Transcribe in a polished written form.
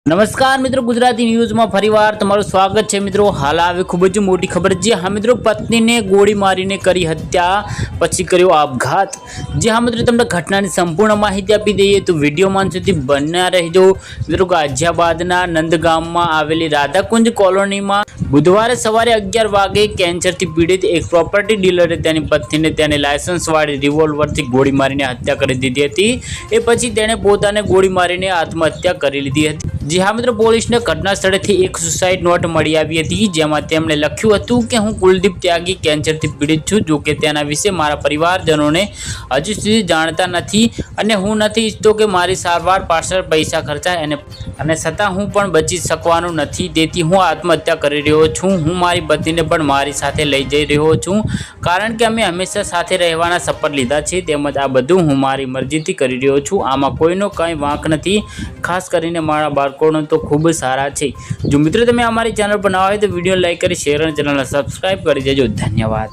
नमस्कार मित्रों, गुजराती न्यूज में फरीवार तमाરું स्वागत है। मित्रों, हाल आवे खूब ज मोटी खबर। जी हाँ मित्रों, पत्नी ने गोળી मारीने करी हत्या, પછી કર્યો આપઘાત। जी हाँ मित्रों, તમને ઘટનાની સંપૂર્ણ માહિતી આપી દઈએ તો વિડીયોમાં અંત સુધી બન્યા રહેજો। મિત્રો, ગાઝિયાબાદના નંદગામમાં આવેલી રાધાકુંજ કોલોનીમાં बुधवार सवारे 11 वागे कैंसर थी पीड़ित एक प्रॉपर्टी डीलरे तेनी पत्नी ने लायसन्स वाली रिवोल्वर थी गोળી मारीने हत्या कर दीधी थी। ए पछी तेणे पोताने गोળી मारीने आत्महत्या करी लीधी हती। जी हाँ मित्रों, पुलिस ने घटना स्थले थी एक सुसाइड नोट मळी आवी हती, जेमां तेमणे लख्युं हतुं के हूँ कुलदीप त्यागी कैंसर थी पीड़ित छुं, जो के तेना विषे मारा परिवारजनोने हजू सुधी जाणता नथी अने हूँ नथी ईच्छतो के मारी सारवार पाछळ पैसा खर्चाय अने छतां हूँ पण बची शकवानो नथी, तेथी हूँ आत्महत्या करी रह्यो छूं। हूँ मारी पत्नीने पण मारी साथे लई जई रह्यो छूं, कारण के अमे हमेशा साथे रहेवाना शपथ लीधा छे, तेमज आ बधुं हूँ मारी मरजीथी करी रह्यो छूं। आमां कोईनो कंई वांक नथी, खास करीने मारा बाळकोनो तो खूब सारा छे। जो मित्रों तमे अमारी चेनल पर नवा होय तो विडियो लाइक करी शेर अने चेनलने सब्सक्राइब करी देजो। धन्यवाद।